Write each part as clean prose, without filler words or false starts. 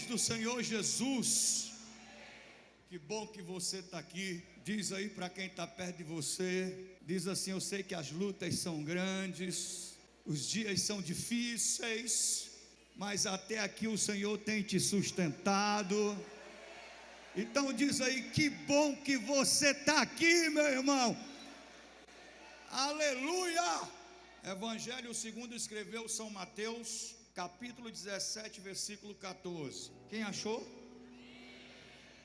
do Senhor Jesus. Que bom que você está aqui. Diz aí para quem está perto de você, diz assim: eu sei que as lutas são grandes, os dias são difíceis, mas até aqui o Senhor tem te sustentado. Então diz aí: que bom que você está aqui, meu irmão. Aleluia. Evangelho segundo escreveu São Mateus, capítulo 17, versículo 14. Quem achou?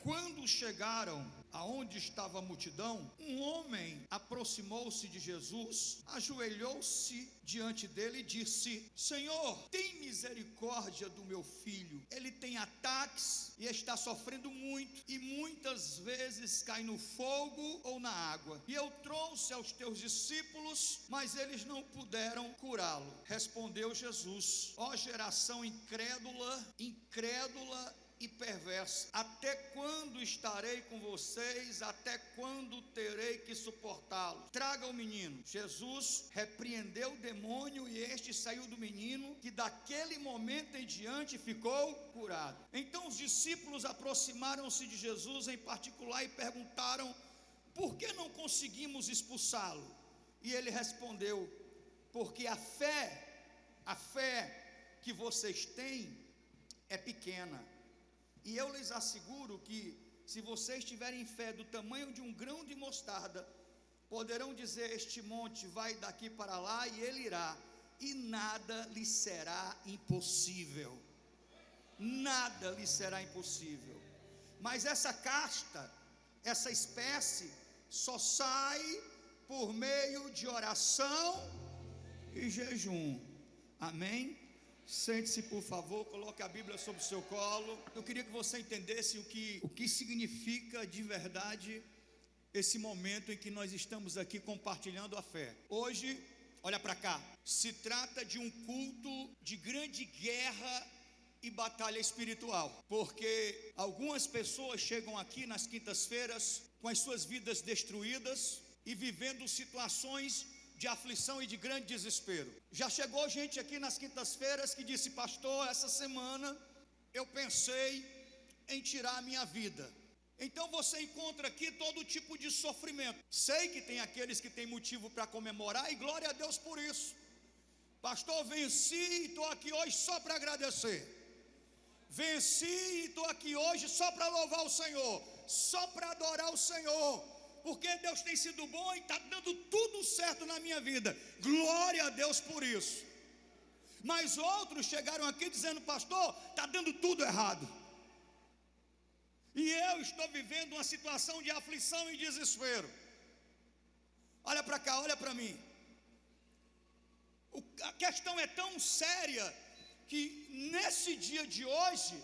Quando chegaram aonde estava a multidão, um homem aproximou-se de Jesus, ajoelhou-se diante dele e disse: Senhor, tem misericórdia do meu filho. Ele tem ataques e está sofrendo muito, e muitas vezes cai no fogo ou na água. E eu trouxe aos teus discípulos, mas eles não puderam curá-lo. Respondeu Jesus: ó geração incrédula e perversa, até quando estarei com vocês? Até quando terei que suportá-lo? Traga o menino. Jesus repreendeu o demônio e este saiu do menino, que daquele momento em diante ficou curado. Então os discípulos aproximaram-se de Jesus em particular e perguntaram: por que não conseguimos expulsá-lo? E ele respondeu: porque a fé que vocês têm é pequena. E eu lhes asseguro que, se vocês tiverem fé do tamanho de um grão de mostarda, poderão dizer este monte: vai daqui para lá, e ele irá, e nada lhe será impossível. Nada lhe será impossível. Mas essa casta, essa espécie, só sai por meio de oração e jejum. Amém? Sente-se, por favor, coloque a Bíblia sobre o seu colo. Eu queria que você entendesse o que significa de verdade esse momento em que nós estamos aqui compartilhando a fé. Hoje, olha para cá, se trata de um culto de grande guerra e batalha espiritual, porque algumas pessoas chegam aqui nas quintas-feiras com as suas vidas destruídas e vivendo situações de aflição e de grande desespero. Já chegou gente aqui nas quintas-feiras que disse: pastor, essa semana eu pensei em tirar a minha vida. Então você encontra aqui todo tipo de sofrimento. Sei que tem aqueles que têm motivo para comemorar, e glória a Deus por isso. Pastor, venci e estou aqui hoje só para agradecer. Venci e estou aqui hoje só para louvar o Senhor, só para adorar o Senhor, porque Deus tem sido bom e está dando tudo certo na minha vida. Glória a Deus por isso. Mas outros chegaram aqui dizendo: pastor, está dando tudo errado, e eu estou vivendo uma situação de aflição e desespero. Olha para cá, olha para mim. A questão é tão séria que nesse dia de hoje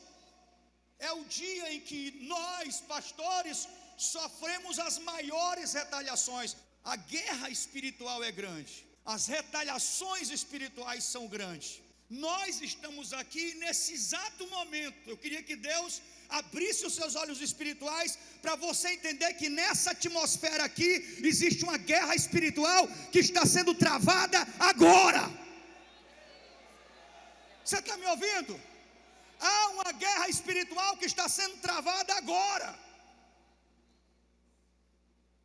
é o dia em que nós, pastores, sofremos as maiores retaliações. A guerra espiritual é grande, as retaliações espirituais são grandes. Nós estamos aqui nesse exato momento. Eu queria que Deus abrisse os seus olhos espirituais para você entender que nessa atmosfera aqui existe uma guerra espiritual que está sendo travada agora. Você está me ouvindo? Há uma guerra espiritual que está sendo travada agora,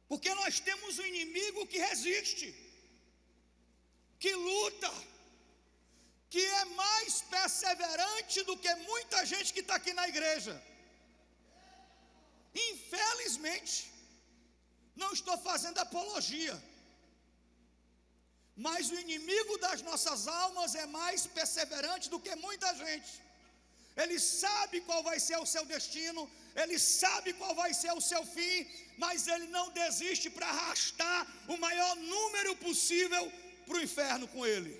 porque nós temos um inimigo que resiste, que luta, que é mais perseverante do que muita gente que está aqui na igreja. Infelizmente, não estou fazendo apologia, mas o inimigo das nossas almas é mais perseverante do que muita gente. Ele sabe qual vai ser o seu destino, ele sabe qual vai ser o seu fim, mas ele não desiste para arrastar o maior número possível para o inferno com ele.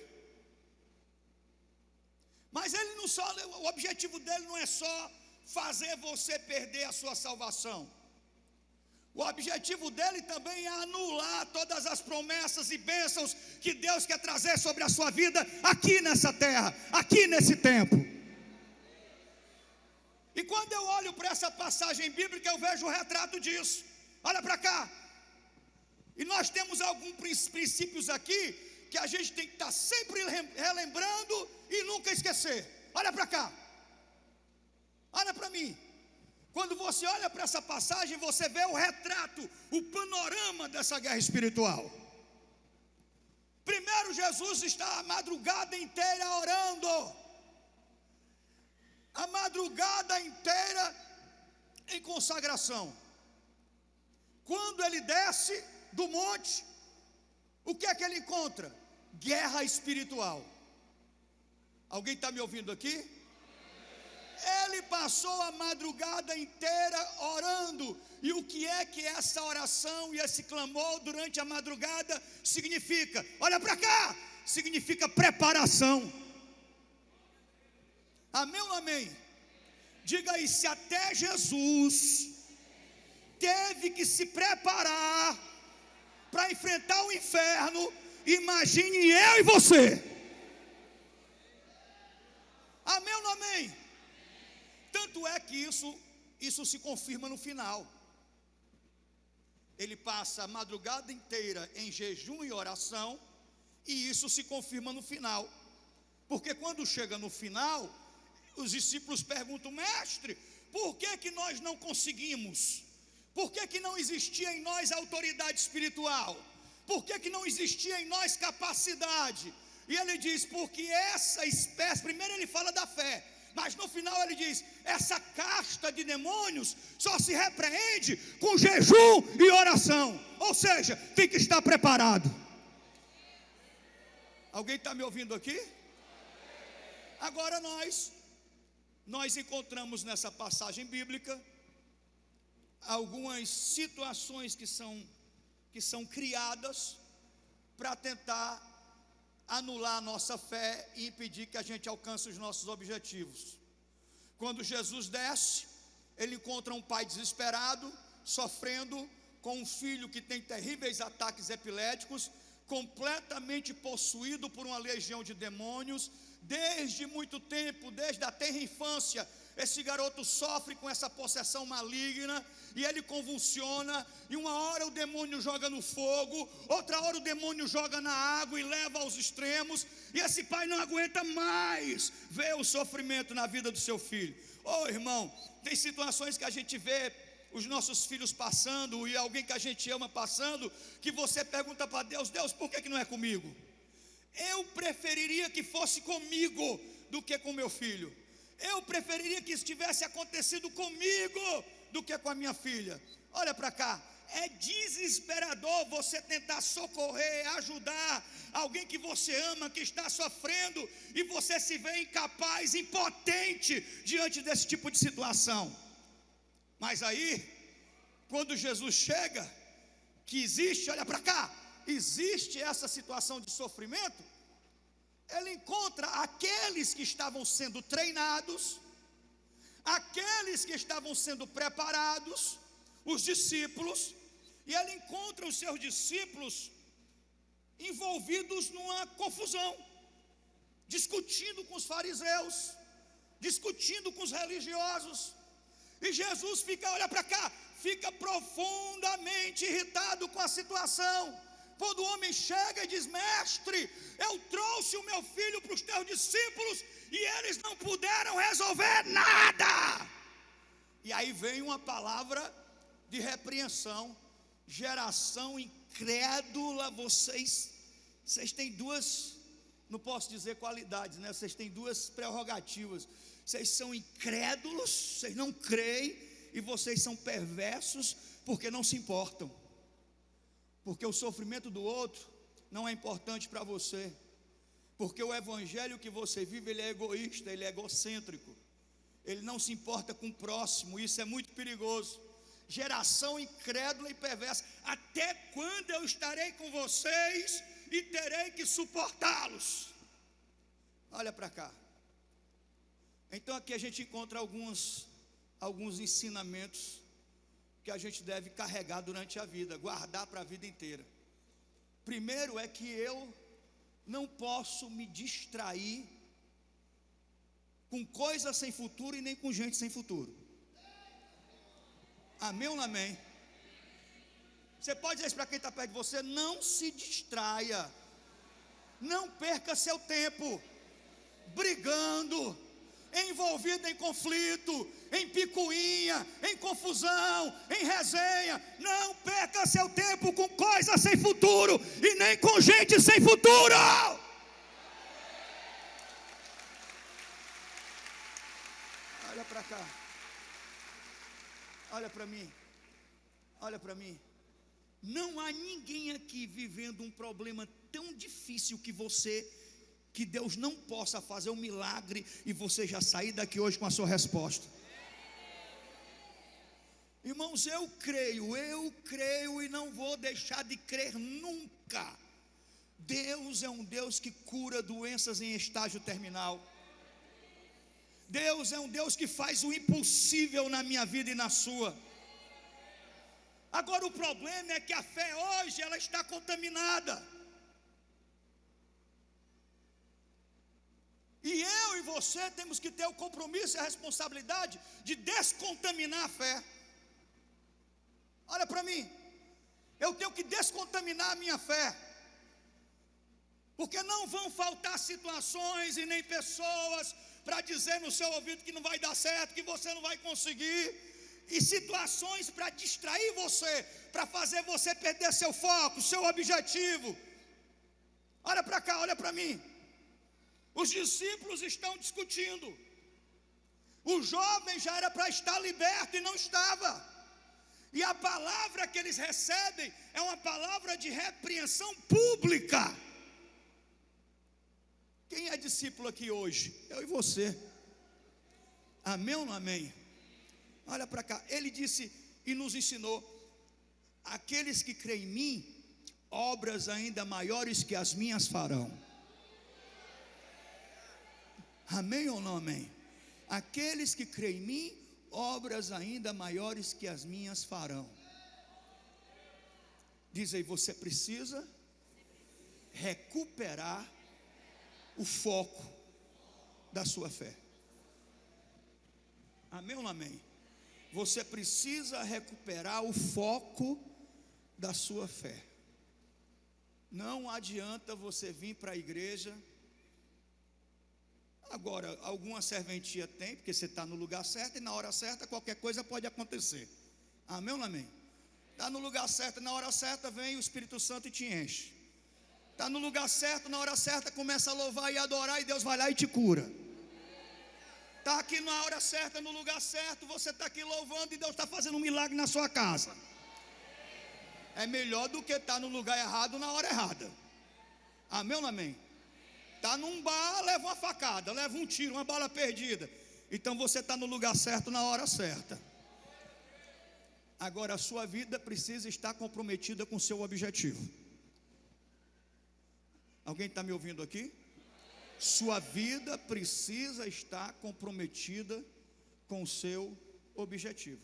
Mas ele não só, o objetivo dele não é só fazer você perder a sua salvação. O objetivo dele também é anular todas as promessas e bênçãos que Deus quer trazer sobre a sua vida aqui nessa terra, aqui nesse tempo. E quando eu olho para essa passagem bíblica, eu vejo o retrato disso. Olha para cá. E nós temos alguns princípios aqui que a gente tem que estar sempre relembrando e nunca esquecer. Olha para cá. Olha para mim. Quando você olha para essa passagem, você vê o retrato, o panorama dessa guerra espiritual. Primeiro, Jesus está a madrugada inteira orando, a madrugada inteira em consagração. Quando ele desce do monte, o que é que ele encontra? Guerra espiritual. Alguém está me ouvindo aqui? Ele passou a madrugada inteira orando. E o que é que essa oração e esse clamor durante a madrugada significa? Olha para cá! Significa preparação. Amém ou não amém? Diga aí, se até Jesus teve que se preparar para enfrentar o inferno, imagine eu e você. Amém ou não amém? Tanto é que isso se confirma no final. Ele passa a madrugada inteira em jejum e oração, e isso se confirma no final. Porque quando chega no final, os discípulos perguntam: mestre, por que nós não conseguimos? Por que não existia em nós autoridade espiritual? Por que não existia em nós capacidade? E ele diz: porque essa espécie, primeiro ele fala da fé, mas no final ele diz: essa casta de demônios só se repreende com jejum e oração. Ou seja, tem que estar preparado. Alguém está me ouvindo aqui? Agora nós encontramos nessa passagem bíblica algumas situações que são criadas para tentar anular a nossa fé e impedir que a gente alcance os nossos objetivos. Quando Jesus desce, ele encontra um pai desesperado, sofrendo com um filho que tem terríveis ataques epiléticos, completamente possuído por uma legião de demônios. Desde muito tempo, desde a tenra infância, esse garoto sofre com essa possessão maligna, e ele convulsiona, e uma hora o demônio joga no fogo, outra hora o demônio joga na água e leva aos extremos, e esse pai não aguenta mais ver o sofrimento na vida do seu filho. Oh, irmão, tem situações que a gente vê os nossos filhos passando, e alguém que a gente ama passando, que você pergunta para Deus: Deus, por que não é comigo? Eu preferiria que fosse comigo do que com meu filho. Eu preferiria que isso tivesse acontecido comigo do que com a minha filha. Olha para cá, é desesperador você tentar socorrer, ajudar alguém que você ama, que está sofrendo, e você se vê incapaz, impotente diante desse tipo de situação. Mas aí, quando Jesus chega, que existe, olha para cá, existe essa situação de sofrimento, ele encontra aqueles que estavam sendo treinados, aqueles que estavam sendo preparados, os discípulos, e ele encontra os seus discípulos envolvidos numa confusão, discutindo com os fariseus, discutindo com os religiosos, e Jesus fica, olha para cá, fica profundamente irritado com a situação. Quando o homem chega e diz: mestre, eu trouxe o meu filho para os teus discípulos e eles não puderam resolver nada. E aí vem uma palavra de repreensão: geração incrédula. Vocês têm duas, não posso dizer qualidades, né? Vocês têm duas prerrogativas: vocês são incrédulos, vocês não creem, e vocês são perversos porque não se importam. Porque o sofrimento do outro não é importante para você. Porque o evangelho que você vive, ele é egoísta, ele é egocêntrico. Ele não se importa com o próximo, isso é muito perigoso. Geração incrédula e perversa: até quando eu estarei com vocês e terei que suportá-los? Olha para cá. Então aqui a gente encontra alguns ensinamentos que a gente deve carregar durante a vida, guardar para a vida inteira. Primeiro é que eu não posso me distrair com coisas sem futuro e nem com gente sem futuro. Amém ou não amém? Você pode dizer isso para quem está perto de você: não se distraia, não perca seu tempo brigando, envolvido em conflito, em picuinha, em confusão, em resenha. Não perca seu tempo com coisas sem futuro e nem com gente sem futuro. Olha para cá, olha para mim, olha para mim. Não há ninguém aqui vivendo um problema tão difícil que você, que Deus não possa fazer um milagre e você já sair daqui hoje com a sua resposta. Irmãos, eu creio e não vou deixar de crer nunca. Deus é um Deus que cura doenças em estágio terminal. Deus é um Deus que faz o impossível na minha vida e na sua. Agora o problema é que a fé hoje ela está contaminada. E eu e você temos que ter o compromisso e a responsabilidade de descontaminar a fé. Olha para mim, eu tenho que descontaminar a minha fé, porque não vão faltar situações e nem pessoas para dizer no seu ouvido que não vai dar certo, que você não vai conseguir, e situações para distrair você, para fazer você perder seu foco, seu objetivo. Olha para cá, olha para mim. Os discípulos estão discutindo. O jovem já era para estar liberto e não estava. E a palavra que eles recebem é uma palavra de repreensão pública. Quem é discípulo aqui hoje? Eu e você. Amém ou não amém? Olha para cá, ele disse e nos ensinou: aqueles que creem em mim, obras ainda maiores que as minhas farão. Amém ou não amém? Aqueles que creem em mim, obras ainda maiores que as minhas farão. Diz aí, você precisa recuperar o foco da sua fé. Amém ou não amém? Você precisa recuperar o foco da sua fé. Não adianta você vir para a igreja. Agora, alguma serventia tem, porque você está no lugar certo, e na hora certa qualquer coisa pode acontecer. Amém ou não amém? Está no lugar certo, na hora certa vem o Espírito Santo e te enche. Está no lugar certo, na hora certa começa a louvar e adorar, e Deus vai lá e te cura. Está aqui na hora certa, no lugar certo, você está aqui louvando e Deus está fazendo um milagre na sua casa. É melhor do que estar no lugar errado na hora errada. Amém ou não amém? Está num bar, leva uma facada, leva um tiro, uma bala perdida. Então você está no lugar certo na hora certa. Agora a sua vida precisa estar comprometida com o seu objetivo. Alguém está me ouvindo aqui? Sua vida precisa estar comprometida com o seu objetivo.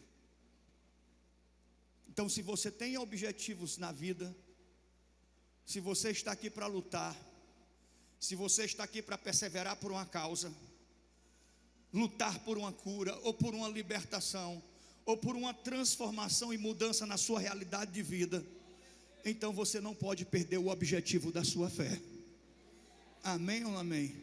Então, se você tem objetivos na vida, se você está aqui para lutar, se você está aqui para perseverar por uma causa, lutar por uma cura, ou por uma libertação, ou por uma transformação e mudança na sua realidade de vida, então você não pode perder o objetivo da sua fé. Amém ou não amém?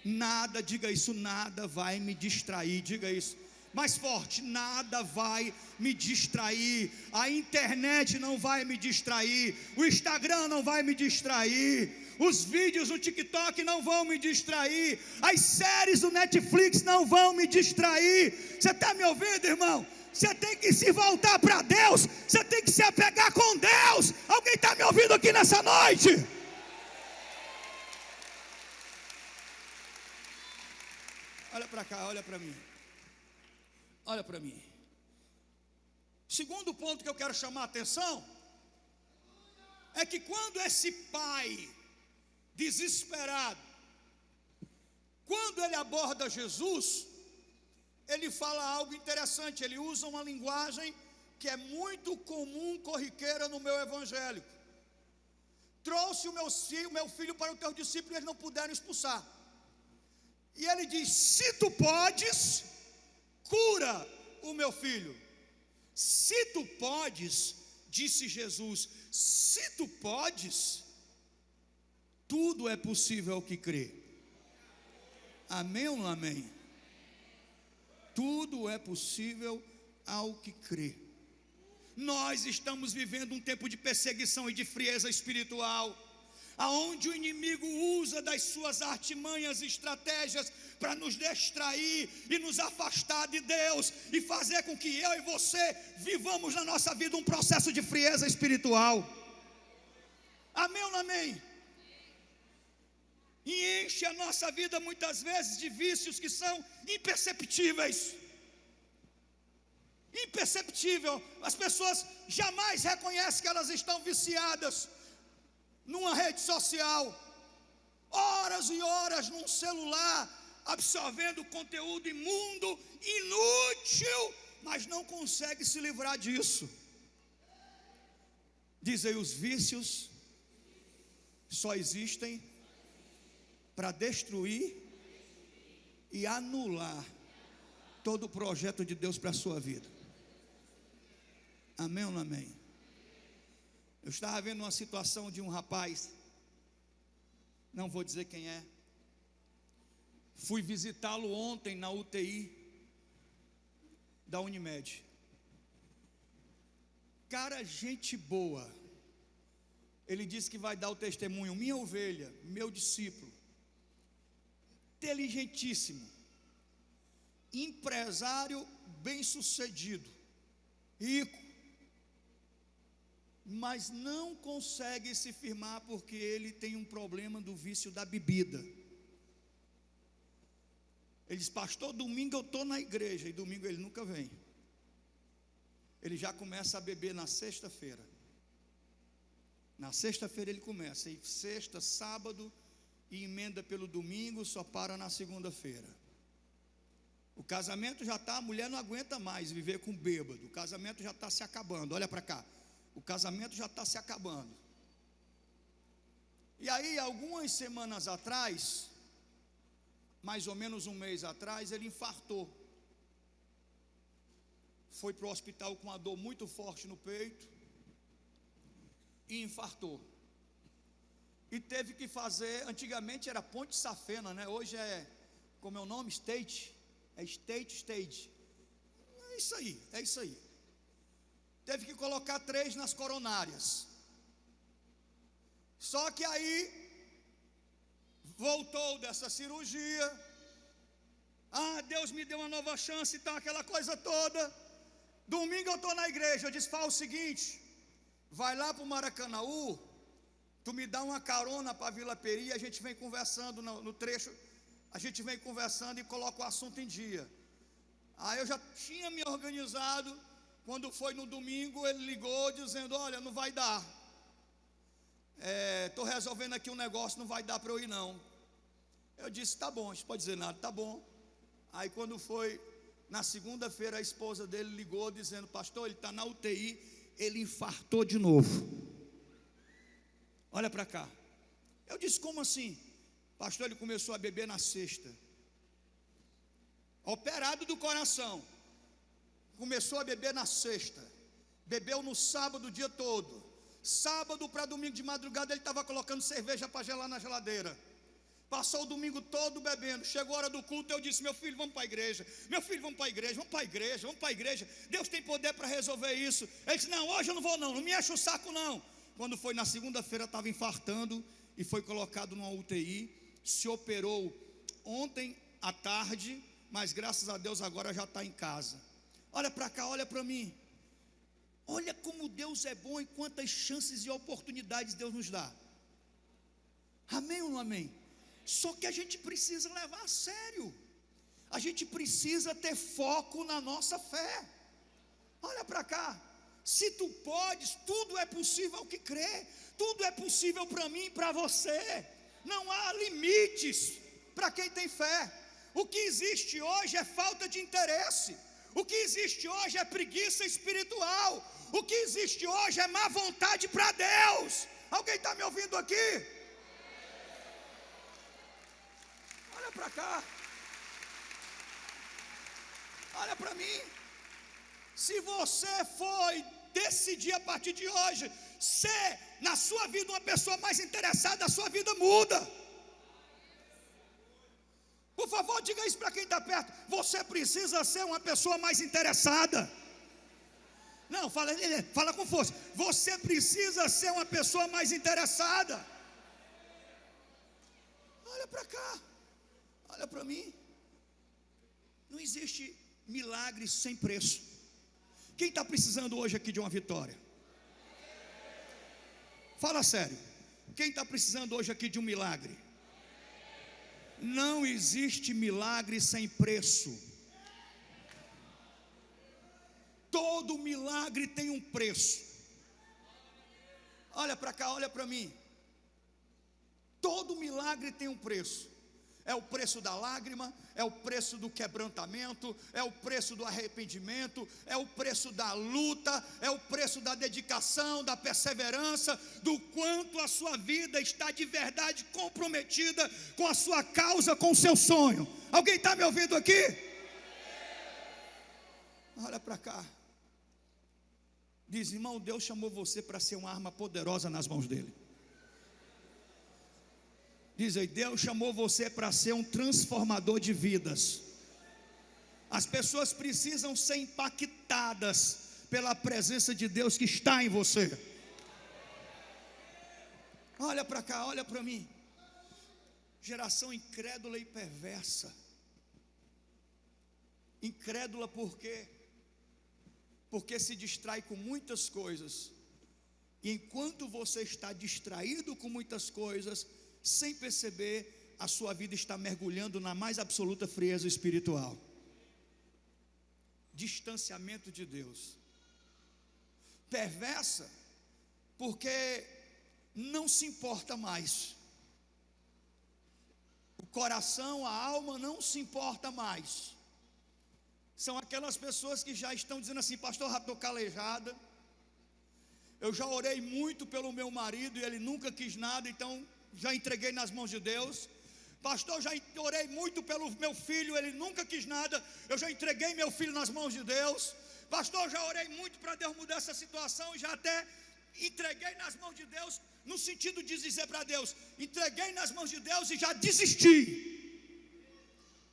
Nada, diga isso, nada vai me distrair, diga isso mais forte: nada vai me distrair. A internet não vai me distrair, o Instagram não vai me distrair, os vídeos no TikTok não vão me distrair, as séries do Netflix não vão me distrair. Você está me ouvindo, irmão? Você tem que se voltar para Deus, você tem que se apegar com Deus. Alguém está me ouvindo aqui nessa noite? Olha para cá, olha para mim. Olha para mim. Segundo ponto que eu quero chamar a atenção é que quando esse pai desesperado, quando ele aborda Jesus, ele fala algo interessante. Ele usa uma linguagem que é muito comum, corriqueira no meu evangélico. Trouxe o meu filho para os teus discípulos e eles não puderam expulsar. E ele diz: se tu podes, cura o meu filho. Se tu podes, disse Jesus, se tu podes, tudo é possível ao que crê. Amém ou não amém? Tudo é possível ao que crê. Nós estamos vivendo um tempo de perseguição e de frieza espiritual, aonde o inimigo usa das suas artimanhas e estratégias para nos distrair e nos afastar de Deus e fazer com que eu e você vivamos na nossa vida um processo de frieza espiritual. Amém ou não amém? E enche a nossa vida muitas vezes de vícios que são imperceptíveis. Imperceptível. As pessoas jamais reconhecem que elas estão viciadas numa rede social, horas e horas num celular, absorvendo conteúdo imundo, inútil, mas não consegue se livrar disso. Diz aí, os vícios só existem para destruir e anular todo o projeto de Deus para a sua vida. Amém ou não amém? Eu estava vendo uma situação de um rapaz, não vou dizer quem é. Fui visitá-lo ontem na UTI da Unimed. Cara, gente boa. Ele disse que vai dar o testemunho, minha ovelha, meu discípulo. Inteligentíssimo, empresário bem-sucedido, rico, mas não consegue se firmar porque ele tem um problema do vício da bebida. Ele diz, pastor, domingo eu estou na igreja, e domingo ele nunca vem. Ele já começa a beber na sexta-feira. Na sexta-feira ele começa, e sexta, sábado, e emenda pelo domingo, só para na segunda-feira. O casamento já está, a mulher não aguenta mais viver com bêbado. O casamento já está se acabando, olha para cá. O casamento já está se acabando. E aí, algumas semanas atrás, mais ou menos um mês atrás, ele infartou. Foi para o hospital com uma dor muito forte no peito e infartou. E teve que fazer, antigamente era ponte safena, né? Hoje é, como é o nome? Stage. É stage. É isso aí, é isso aí. Teve que colocar 3 nas coronárias. Só que aí voltou dessa cirurgia. Deus me deu uma nova chance, então aquela coisa toda. Domingo eu estou na igreja. Eu disse, fala o seguinte, vai lá para o Maracanaú, tu me dá uma carona para a Vila Peri, a gente vem conversando no trecho, a gente vem conversando e coloca o assunto em dia. Aí eu já tinha me organizado. Quando foi no domingo, ele ligou dizendo, olha, não vai dar, estou resolvendo aqui um negócio, não vai dar para eu ir não. Eu disse, tá bom, a gente pode dizer nada, tá bom. Aí quando foi na segunda-feira, a esposa dele ligou dizendo, pastor, ele está na UTI, ele infartou de novo. Olha para cá. Eu disse, como assim? Pastor, ele começou a beber na sexta, operado do coração. Começou a beber na sexta, bebeu no sábado o dia todo. Sábado para domingo de madrugada ele estava colocando cerveja para gelar na geladeira. Passou o domingo todo bebendo. Chegou a hora do culto, eu disse, meu filho, vamos para a igreja. Meu filho, vamos para a igreja, vamos para a igreja, vamos para a igreja. Deus tem poder para resolver isso. Ele disse, não, hoje eu não vou não me enche o saco não. Quando foi na segunda-feira estava infartando e foi colocado numa UTI. Se operou ontem à tarde, mas graças a Deus agora já está em casa. Olha para cá, olha para mim. Olha como Deus é bom e quantas chances e oportunidades Deus nos dá. Amém ou não amém? Só que a gente precisa levar a sério. A gente precisa ter foco na nossa fé. Olha para cá. Se tu podes, tudo é possível ao que crê. Tudo é possível para mim e para você. Não há limites para quem tem fé. O que existe hoje é falta de interesse. O que existe hoje é preguiça espiritual. O que existe hoje é má vontade para Deus. Alguém está me ouvindo aqui? Olha para cá. Olha para mim. Se você foi decidir a partir de hoje ser na sua vida uma pessoa mais interessada, a sua vida muda. Por favor, diga isso para quem está perto. Você precisa ser uma pessoa mais interessada. Não, fala com força. Você precisa ser uma pessoa mais interessada. Olha para cá. Olha para mim. Não existe milagre sem preço. Quem está precisando hoje aqui de uma vitória? Fala sério. Quem está precisando hoje aqui de um milagre? Não existe milagre sem preço. Todo milagre tem um preço. Olha para cá, olha para mim. Todo milagre tem um preço. É o preço da lágrima, é o preço do quebrantamento, é o preço do arrependimento, é o preço da luta, é o preço da dedicação, da perseverança, do quanto a sua vida está de verdade comprometida com a sua causa, com o seu sonho. Alguém está me ouvindo aqui? Olha para cá. Diz, irmão, Deus chamou você para ser uma arma poderosa nas mãos dele. Diz aí, Deus chamou você para ser um transformador de vidas. As pessoas precisam ser impactadas pela presença de Deus que está em você. Olha para cá, olha para mim. Geração incrédula e perversa. Incrédula por quê? Porque se distrai com muitas coisas. E enquanto você está distraído com muitas coisas, sem perceber, a sua vida está mergulhando na mais absoluta frieza espiritual. Distanciamento de Deus. Perversa, porque não se importa mais. O coração, a alma não se importa mais. São aquelas pessoas que já estão dizendo assim, pastor, já estou calejada. Eu já orei muito pelo meu marido e ele nunca quis nada, então já entreguei nas mãos de Deus. Pastor, já orei muito pelo meu filho, ele nunca quis nada, eu já entreguei meu filho nas mãos de Deus. Pastor, já orei muito para Deus mudar essa situação, já até entreguei nas mãos de Deus, no sentido de dizer para Deus, entreguei nas mãos de Deus e já desisti.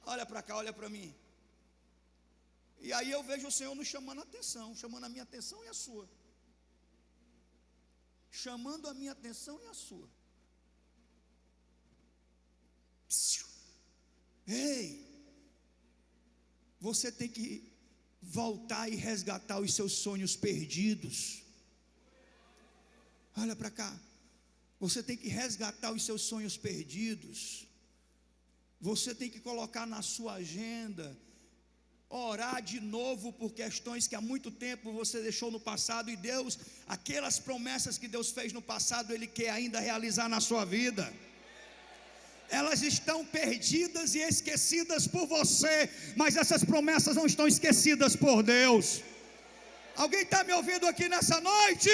Olha para cá, olha para mim. E aí eu vejo o Senhor nos chamando a atenção, chamando a minha atenção e a sua. Chamando a minha atenção e a sua. Ei, você tem que voltar e resgatar os seus sonhos perdidos. Olha para cá. Você tem que resgatar os seus sonhos perdidos. Você tem que colocar na sua agenda, orar de novo por questões que há muito tempo você deixou no passado, e Deus, aquelas promessas que Deus fez no passado, Ele quer ainda realizar na sua vida. Elas estão perdidas e esquecidas por você, mas essas promessas não estão esquecidas por Deus. Alguém está me ouvindo aqui nessa noite?